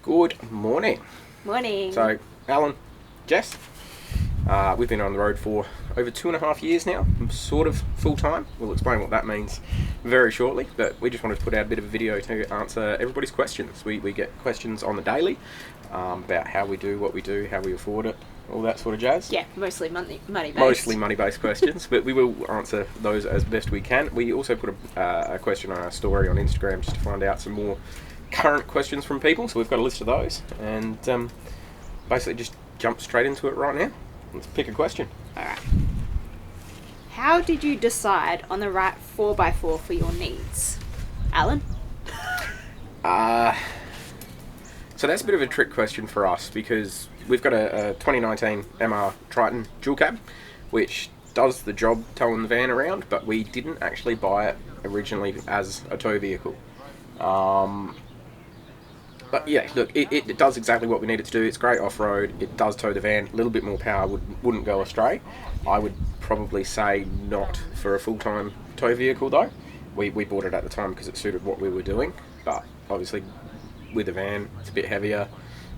Good morning. Morning. So, Alan, Jess, we've been on the road for over 2.5 years now, sort of full-time. We'll explain what that means very shortly, but we just wanted to put out a bit of a video to answer everybody's questions. We get questions on the daily about how we do what we do, how we afford it, all that sort of jazz. Yeah, mostly money-based. Mostly money-based questions, but we will answer those as best we can. We also put a question on our story on Instagram just to find out some more current questions from people, so we've got a list of those, and basically just jump straight into it right now. Let's pick a question. Alright. How did you decide on the right 4x4 for your needs? Alan? So that's a bit of a trick question for us, because we've got a 2019 MR Triton dual cab, which does the job towing the van around, but we didn't actually buy it originally as a tow vehicle. But yeah, look, it does exactly what we need it to do. It's great off-road. It does tow the van. A little bit more power wouldn't go astray. I would probably say not for a full-time tow vehicle, though. We bought it at the time because it suited what we were doing. But obviously, with a van, it's a bit heavier.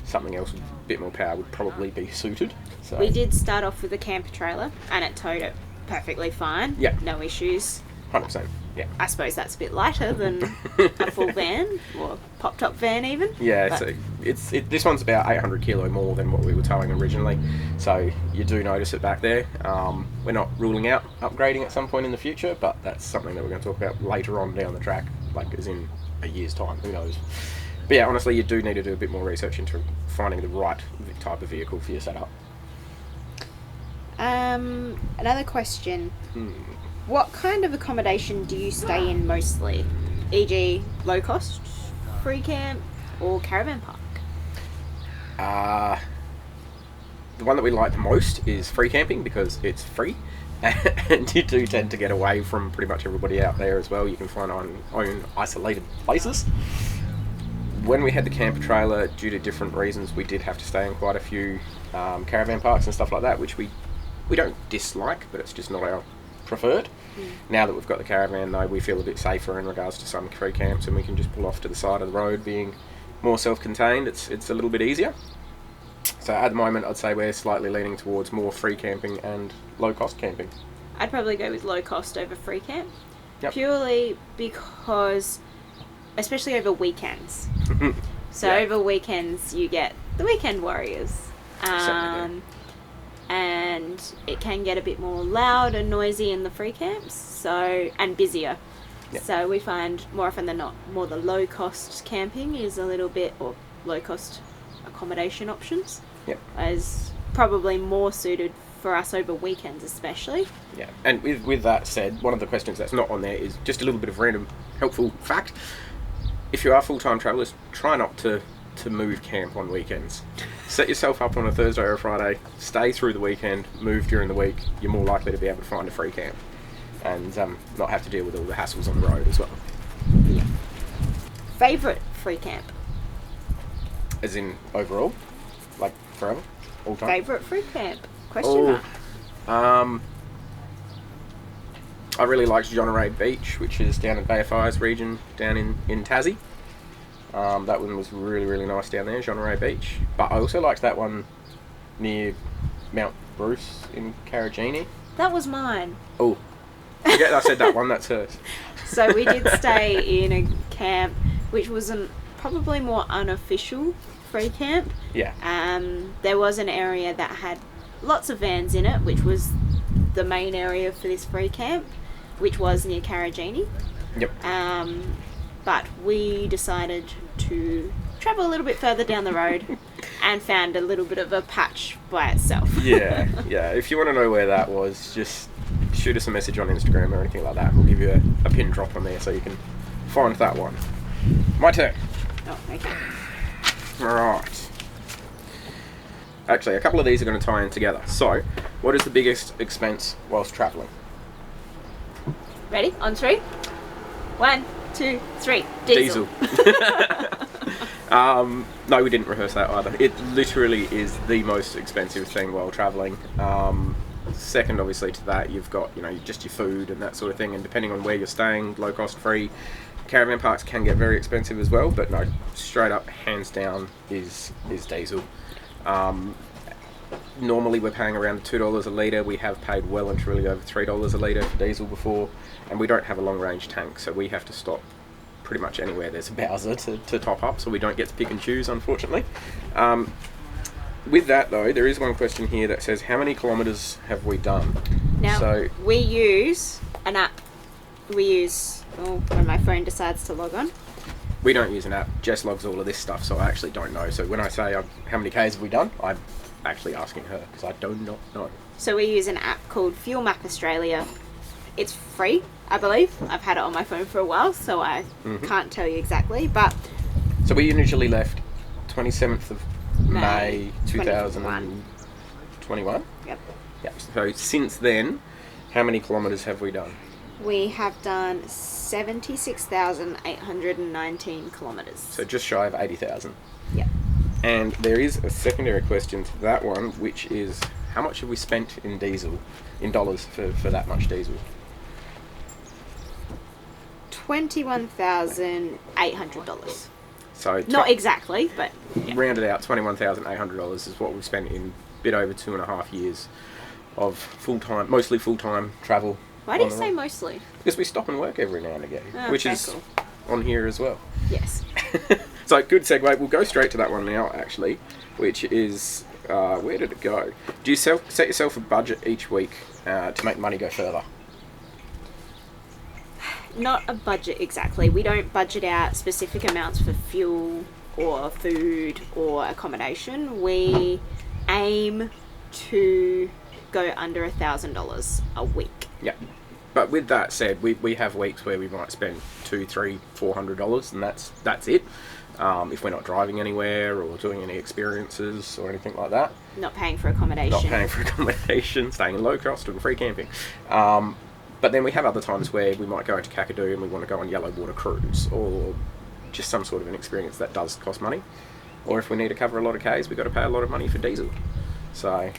Something else with a bit more power would probably be suited. So We did start off with a camper trailer, and it towed it perfectly fine. Yeah. No issues. 100%. Yeah. I suppose that's a bit lighter than a full van, or pop-top van even. Yeah, But so this one's about 800 kilo more than what we were towing originally, so you do notice it back there. We're not ruling out upgrading at some point in the future, but that's something that we're going to talk about later on down the track, like as in a year's time, who knows. But yeah, honestly, you do need to do a bit more research into finding the right type of vehicle for your setup. Another question. What kind of accommodation do you stay in mostly? E.g. low cost, free camp, or caravan park? The one that we like the most is free camping because it's free, and you do tend to get away from pretty much everybody out there as well. You can find own isolated places. When we had the camper trailer, due to different reasons, we did have to stay in quite a few caravan parks and stuff like that, which we don't dislike, but it's just not our preferred. Now that we've got the caravan, though, we feel a bit safer in regards to some free camps, and we can just pull off to the side of the road, being more self-contained. It's a little bit easier. So at the moment, I'd say we're slightly leaning towards more free camping and low-cost camping. I'd probably go with low cost over free camp. Yep. Purely because, especially over weekends. So Yeah. over weekends you get the weekend warriors. Certainly And it can get a bit more loud and noisy in the free camps, and busier. Yep. So we find more often than not, more the low cost camping is a little bit, or low cost accommodation options, Yep. is probably more suited for us over weekends especially. Yeah, and with that said, one of the questions that's not on there is just a little bit of random helpful fact. If you are full-time travellers, try not to move camp on weekends. Set yourself up on a Thursday or a Friday, stay through the weekend, move during the week. You're more likely to be able to find a free camp and not have to deal with all the hassles on the road as well. Yeah. Favourite free camp? As in overall? Like forever? All time? Favourite free camp? Question mark. I really liked Jonneray Beach, which is down in Bay of Fires region, down in Tassie. That one was really, really nice down there, Jonneray Beach. But I also liked that one near Mount Bruce in Caravan. That was mine. Oh, forget I said that one, that's hers. So we did stay in a camp which was probably more unofficial free camp. Yeah. There was an area that had lots of vans in it, which was the main area for this free camp, which was near Caravan. Yep. But we decided to travel a little bit further down the road and found a little bit of a patch by itself. Yeah. If you want to know where that was, just shoot us a message on Instagram or anything like that. We'll give you a pin drop on there so you can find that one. My turn. Oh, okay. Right. Actually, a couple of these are going to tie in together. So, what is the biggest expense whilst travelling? Ready? On 3? 1, 2, 3. Diesel. No, we didn't rehearse that either. It literally is the most expensive thing while travelling. Second, obviously, to that, you've got, just your food and that sort of thing. And depending on where you're staying, low cost, free, Caravan parks can get very expensive as well, but no, straight up, hands down, is diesel. Normally we're paying around $2 a litre. We have paid well and truly over $3 a litre for diesel before, and we don't have a long range tank, so we have to stop pretty much anywhere there's a Bowser to top up, so we don't get to pick and choose, unfortunately. With that though, there is one question here that says, how many kilometres have we done? Now, we use an app. We use, when my phone decides to log on. We don't use an app. Jess logs all of this stuff, so I actually don't know. So when I say how many Ks have we done, I'm actually asking her, because I do not know. So we use an app called Fuel Map Australia. It's free, I believe. I've had it on my phone for a while, so I can't tell you exactly, but... So we initially left 27th of May 2021? Yep. So since then, how many kilometres have we done? We have done 76,819 kilometres. So just shy of 80,000. Yep. And there is a secondary question to that one, which is, how much have we spent in dollars for that much diesel? $21,800. So not exactly, but yeah. Rounded out, $21,800 is what we've spent in a bit over 2.5 years of mostly full-time travel. Why do you say mostly? Because we stop and work every now and again, which is cool. On here as well. Yes. So good segue. We'll go straight to that one now, actually, which is, where did it go? Do you set yourself a budget each week to make money go further? Not a budget exactly. We don't budget out specific amounts for fuel or food or accommodation. We aim to go under $1,000 a week. Yeah. But with that said, we have weeks where we might spend $200, $300, $400, and that's it. If we're not driving anywhere or doing any experiences or anything like that. Not paying for accommodation. Staying in low cost and free camping. But then we have other times where we might go into Kakadu and we want to go on yellow water cruise, or just some sort of an experience that does cost money. Or if we need to cover a lot of Ks, we've got to pay a lot of money for diesel. So...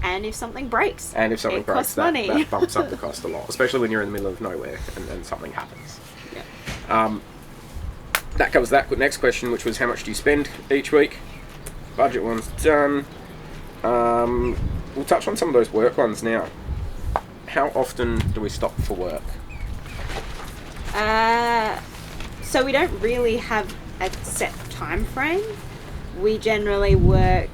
And if something breaks, that costs money. That bumps up the cost a lot, especially when you're in the middle of nowhere and something happens. Yeah. That covers that. Next question, which was how much do you spend each week? Budget one's done. We'll touch on some of those work ones now. How often do we stop for work? So we don't really have a set time frame. We generally work,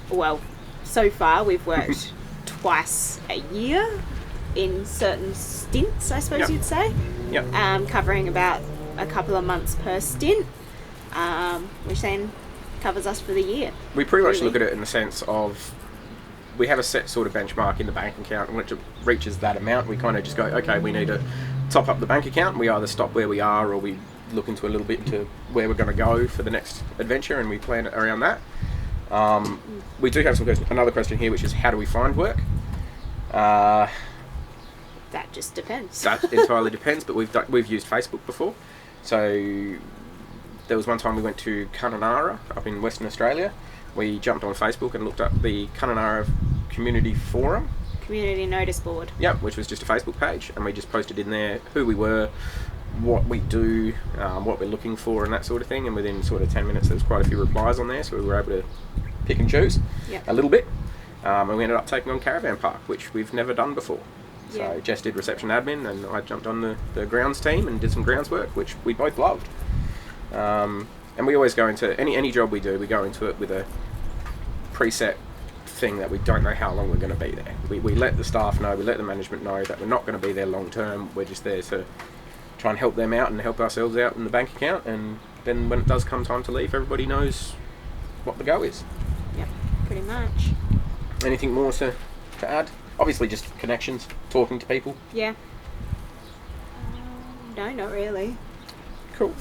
well, so far we've worked twice a year in certain stints, I suppose you'd say. Yep. Covering about a couple of months per stint, which then covers us for the year. We pretty much look at it in the sense of we have a set sort of benchmark in the bank account, and when it reaches that amount, we kind of just go, okay, we need to top up the bank account. We either stop where we are, or we look into a little bit into where we're going to go for the next adventure, and we plan it around that. We do have another question here, which is how do we find work? That just depends. That entirely depends, but we've used Facebook before. So there was one time we went to Kununurra up in Western Australia. We jumped on Facebook and looked up the Kununurra Community Forum. Community Notice Board. Yep, which was just a Facebook page, and we just posted in there who we were, what we do, what we're looking for, and that sort of thing. And within sort of 10 minutes, there was quite a few replies on there, so we were able to pick and choose a little bit. And we ended up taking on Caravan Park, which we've never done before. So Jess did reception admin, and I jumped on the grounds team and did some grounds work, which we both loved. And we always go into any job we do, we go into it with a preset thing that we don't know how long we're going to be there. We let the staff know, we let the management know that we're not going to be there long term. We're just there to try and help them out and help ourselves out in the bank account, and then when it does come time to leave, everybody knows what the go is. Yep, pretty much. Anything more to add? Obviously just connections, talking to people. Yeah. No, not really. Cool.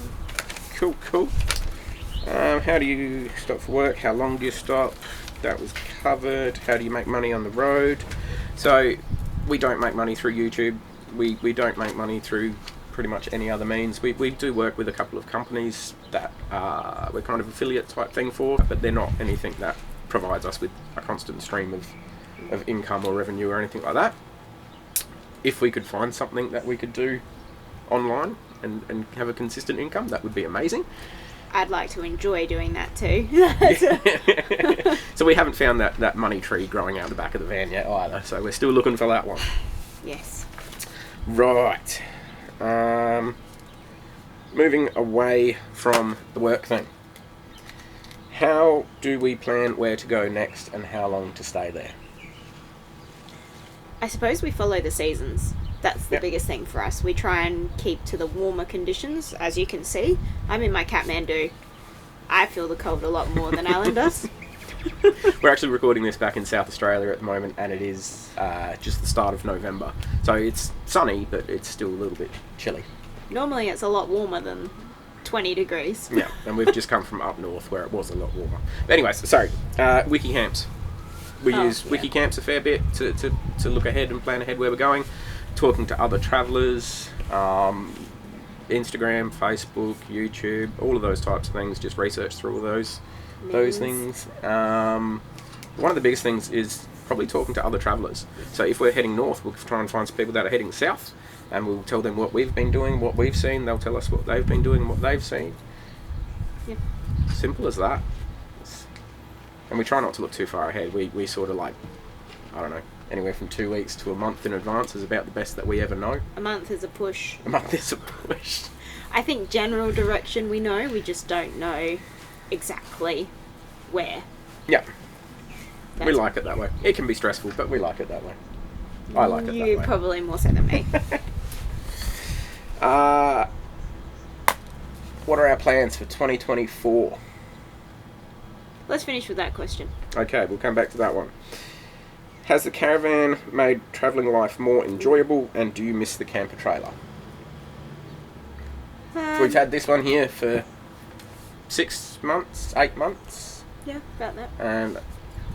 How do you stop for work? How long do you stop? That was covered. How do you make money on the road? So we don't make money through YouTube. We don't make money through pretty much any other means. We do work with a couple of companies that we're kind of affiliate type thing for, but they're not anything that provides us with a constant stream of income or revenue or anything like that. If we could find something that we could do online, and have a consistent income, that would be amazing. I'd like to enjoy doing that too. So we haven't found that money tree growing out the back of the van yet either, so we're still looking for that one. Yes. Right. Moving away from the work thing. How do we plan where to go next and how long to stay there? I suppose we follow the seasons. That's the biggest thing for us. We try and keep to the warmer conditions. As you can see, I'm in my Kathmandu. I feel the cold a lot more than Alan does. We're actually recording this back in South Australia at the moment, and it is just the start of November. So it's sunny, but it's still a little bit chilly. Normally it's a lot warmer than 20 degrees. Yeah, and we've just come from up north where it was a lot warmer. But anyways, sorry, wiki camps. We use wiki camps a fair bit to look ahead and plan ahead where we're going. Talking to other travellers, Instagram, Facebook, YouTube, all of those types of things. Just research through all those things. One of the biggest things is probably talking to other travellers. So if we're heading north, we'll try and find some people that are heading south, and we'll tell them what we've been doing, what we've seen. They'll tell us what they've been doing and what they've seen. Yep. Simple as that. And we try not to look too far ahead. We sort of like, I don't know, anywhere from 2 weeks to a month in advance is about the best that we ever know. A month is a push. A month is a push. I think general direction we know, we just don't know exactly where. Yeah. We like it that way. It can be stressful, but we like it that way. I like it that way. You probably more so than me. What are our plans for 2024? Let's finish with that question. Okay, we'll come back to that one. Has the caravan made travelling life more enjoyable, and do you miss the camper trailer? We've had this one here for 6 months, 8 months. Yeah, about that. And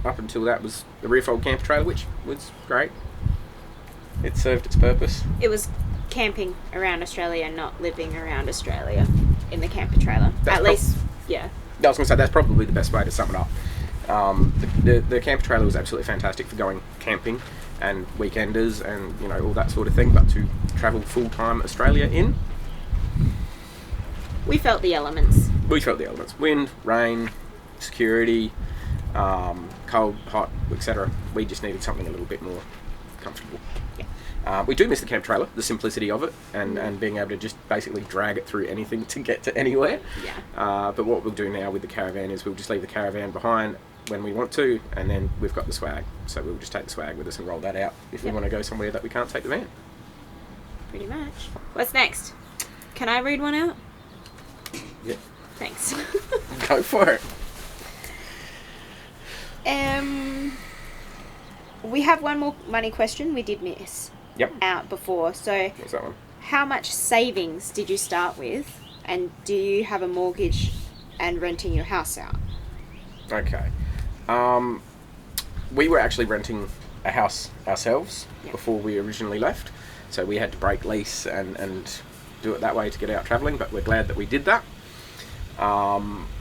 up until that was the rear-fold camper trailer, which was great. It served its purpose. It was camping around Australia, not living around Australia in the camper trailer. At least, yeah. I was going to say, that's probably the best way to sum it up. The camper trailer was absolutely fantastic for going camping and weekenders and, you know, all that sort of thing, but to travel full-time Australia in... We felt the elements. We felt the elements. Wind, rain, security, cold, hot, etc. We just needed something a little bit more comfortable. Yeah. We do miss the camp trailer, the simplicity of it, and being able to just basically drag it through anything to get to anywhere. Yeah. But what we'll do now with the caravan is we'll just leave the caravan behind when we want to, and then we've got the swag. So we'll just take the swag with us and roll that out if we want to go somewhere that we can't take the van. Pretty much. What's next? Can I read one out? Yeah. Thanks. Go for it. We have one more money question we did miss. Yep. Out before. So, what's that one? How much savings did you start with, and do you have a mortgage and renting your house out? Okay. We were actually renting a house ourselves before we originally left, so we had to break lease and do it that way to get out travelling, but we're glad that we did that.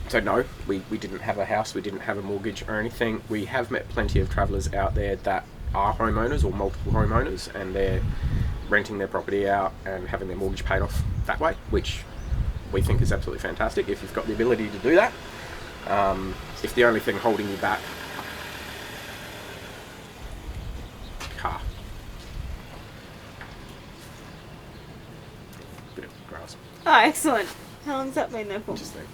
So no, we didn't have a house, we didn't have a mortgage or anything. We have met plenty of travellers out there that are homeowners or multiple homeowners, and they're renting their property out and having their mortgage paid off that way, which we think is absolutely fantastic if you've got the ability to do that. If the only thing holding you back... Car. Bit of grass. Oh, excellent. How long's that been there for? Just there.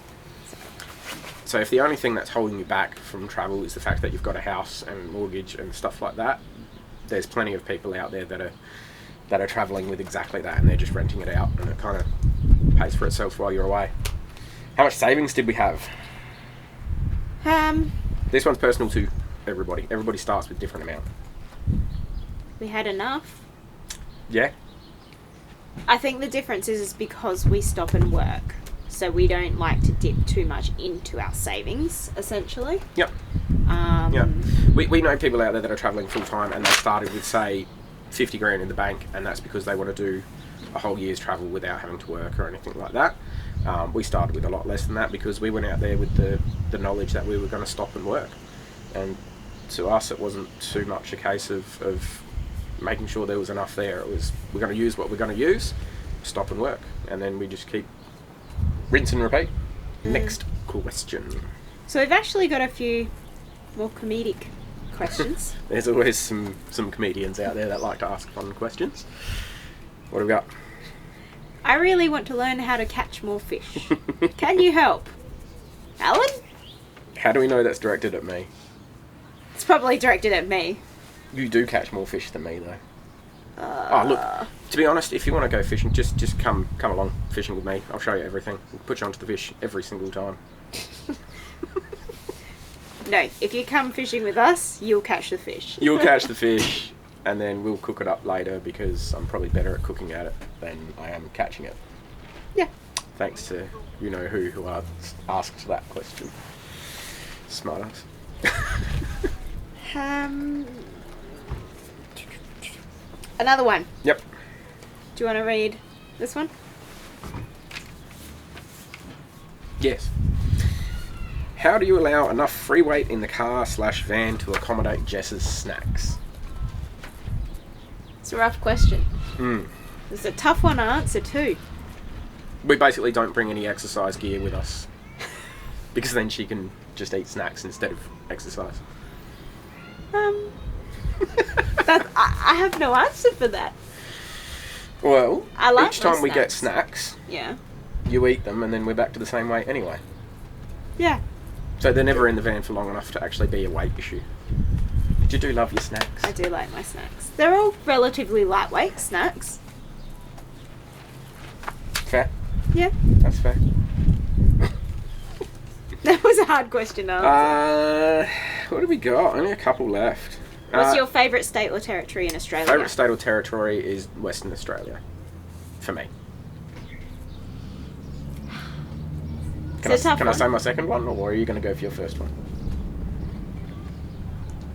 So if the only thing that's holding you back from travel is the fact that you've got a house and mortgage and stuff like that, there's plenty of people out there that are travelling with exactly that, and they're just renting it out, and it kind of pays for itself while you're away. How much savings did we have? This one's personal to everybody. Everybody starts with different amount. We had enough. Yeah. I think the difference is because we stop and work. So we don't like to dip too much into our savings, essentially. Yep. We know people out there that are travelling full time, and they started with, say, 50 grand in the bank, and that's because they want to do a whole year's travel without having to work or anything like that. We started with a lot less than that because we went out there with the knowledge that we were going to stop and work. And to us, it wasn't too much a case of making sure there was enough there. It was, we're going to use what we're going to use, stop and work. and then we just keep rinse and repeat. Next question. So we've actually got a few more comedic questions. There's always some comedians out there that like to ask fun questions. What have we got? I really want to learn how to catch more fish. Can you help? Alan? How do we know that's directed at me? It's probably directed at me. You do catch more fish than me, though. Oh, look, to be honest, if you want to go fishing, just come along fishing with me. I'll show you everything. We'll put you onto the fish every single time. No, if you come fishing with us, you'll catch the fish. You'll catch the fish, and then we'll cook it up later because I'm probably better at cooking at it than I am catching it. Yeah. Thanks to who asked that question. Smart ass. Another one. Yep. Do you want to read this one? Yes. How do you allow enough free weight in the car/van to accommodate Jess's snacks? It's a rough question. It's a tough one to answer too. We basically don't bring any exercise gear with us because then she can just eat snacks instead of exercise. I have no answer for that. Well, I like each time my we get snacks. snacks, Yeah. you eat them and then we're back to the same weight anyway. Yeah. So they're never in the van for long enough to actually be a weight issue. But you do love your snacks. I do like my snacks. They're all relatively lightweight snacks. Fair? Yeah. That's fair. That was a hard question to answer. What have we got? Only a couple left. What's your favourite state or territory in Australia? Favourite state or territory is Western Australia. For me. Can I say my second one, or are you going to go for your first one?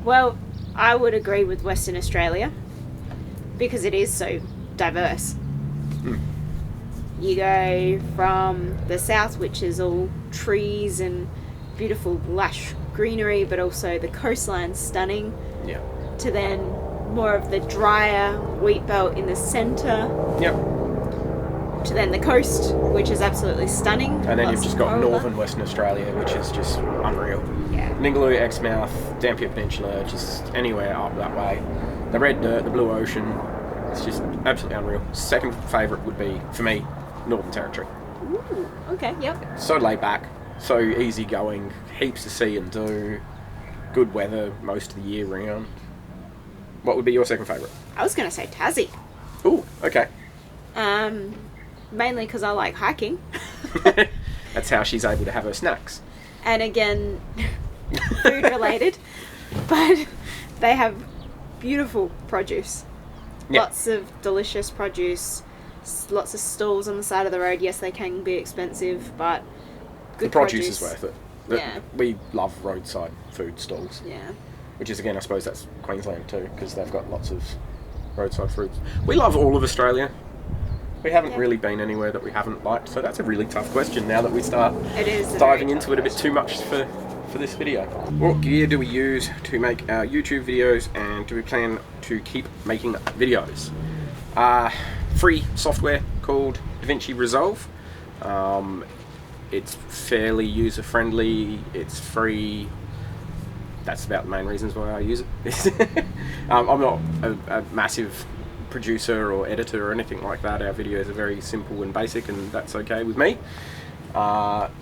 Well, I would agree with Western Australia because it is so diverse. You go from the south, which is all trees and beautiful lush greenery, but also the coastline's stunning. Yeah. To then more of the drier wheat belt in the centre. Yep. To then the coast, which is absolutely stunning. And then Lots you've just of got coral. northern Western Australia, which is just unreal. Yeah. Ningaloo, Exmouth, Dampier Peninsula, just anywhere up that way. The red dirt, the blue ocean, it's just absolutely unreal. Second favourite would be, for me, Northern Territory. Ooh, okay, yep. So laid back, so easy going, heaps to see and do, good weather most of the year round. What would be your second favourite? I was going to say Tassie. Ooh, okay. Mainly because I like hiking. That's how she's able to have her snacks. And again, food related. But they have beautiful produce. Yep. Lots of delicious produce. Lots of stalls on the side of the road. Yes, they can be expensive, but good The produce is worth it. Yeah. We love roadside food stalls. Yeah. Which is, again, I suppose that's Queensland too, because they've got lots of roadside fruits. We love all of Australia. We haven't really been anywhere that we haven't liked, so that's a really tough question now that we start It is diving into it a bit too much for this video. What gear do we use to make our YouTube videos, and do we plan to keep making videos? Free software called DaVinci Resolve. It's fairly user-friendly, it's free. That's about the main reasons why I use it. I'm not a massive producer or editor or anything like that. Our videos are very simple and basic, and that's okay with me.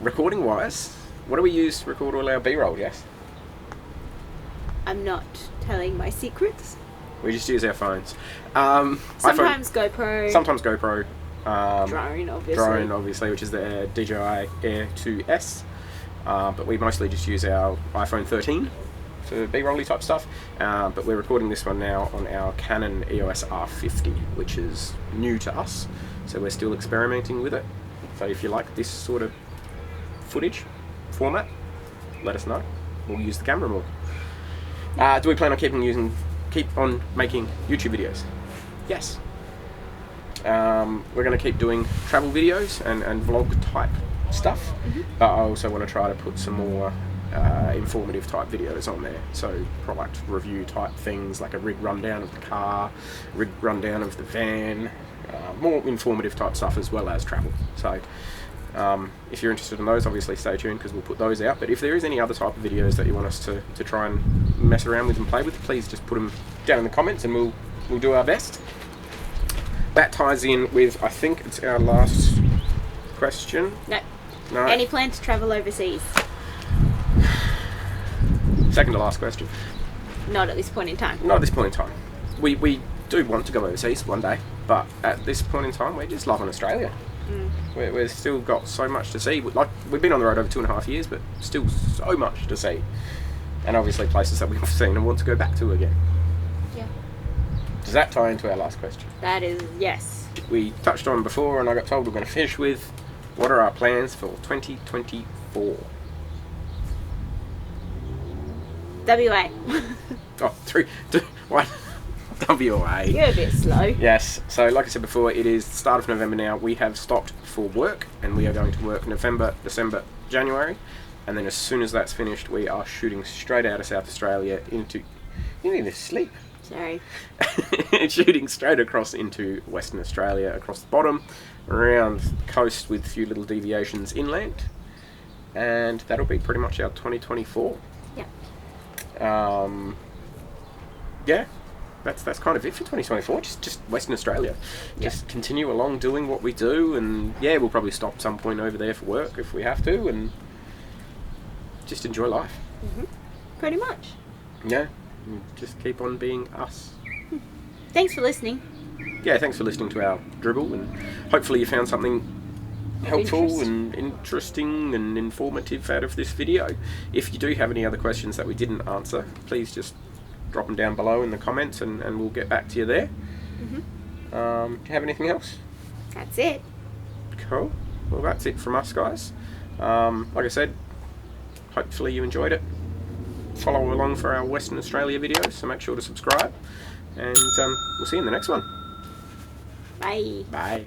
Recording wise, what do we use to record all our B-roll, Jess? I'm not telling my secrets. We just use our phones. Sometimes GoPro. Sometimes GoPro. Drone, obviously. Drone, obviously, which is the DJI Air 2S. But we mostly just use our iPhone 13 for B-rolly type stuff. But we're recording this one now on our Canon EOS R50, which is new to us. So we're still experimenting with it. So if you like this sort of footage format, let us know. We'll use the camera more. Do we plan on keep on making YouTube videos? Yes. We're going to keep doing travel videos and vlog type stuff, but I also want to try to put some more informative type videos on there, so product review type things like a rig rundown of the car, rig rundown of the van, more informative type stuff as well as travel. So if you're interested in those, obviously stay tuned because we'll put those out. But if there is any other type of videos that you want us to try and mess around with and play with, please just put them down in the comments and we'll do our best. That ties in with, I think it's our last question. No. Any plan to travel overseas? Second to last question. Not at this point in time. Not at this point in time. We do want to go overseas one day, but at this point in time, we're just loving Australia. We've still got so much to see. Like, we've been on the road over 2.5 years, but still so much to see. And obviously places that we've seen and want to go back to again. Yeah. Does that tie into our last question? That is, yes. We touched on before, and I got told we're going to finish with, what are our plans for 2024? WA. Oh, 3, 2, 1. WA. You're a bit slow. Yes, so like I said before, it is the start of November now. We have stopped for work, and we are going to work November, December, January, and then as soon as that's finished, we are shooting straight out of South Australia into... You need to sleep. Sorry. Shooting straight across into Western Australia, across the bottom, around the coast with a few little deviations inland, and that'll be pretty much our 2024. Yeah. Yeah. That's kind of it for 2024. Just Western Australia. Just continue along doing what we do, and yeah, we'll probably stop some point over there for work if we have to, and just enjoy life. Pretty much. Yeah, and just keep on being us. Thanks for listening. Yeah, thanks for listening to our dribble, and hopefully you found something helpful and interesting and informative out of this video. If you do have any other questions that we didn't answer, please just drop them down below in the comments, and we'll get back to you there. Do you have anything else? That's it. Cool. Well, that's it from us, guys. Like I said, hopefully you enjoyed it. Follow along for our Western Australia videos, so make sure to subscribe, and we'll see you in the next one. Bye. Bye.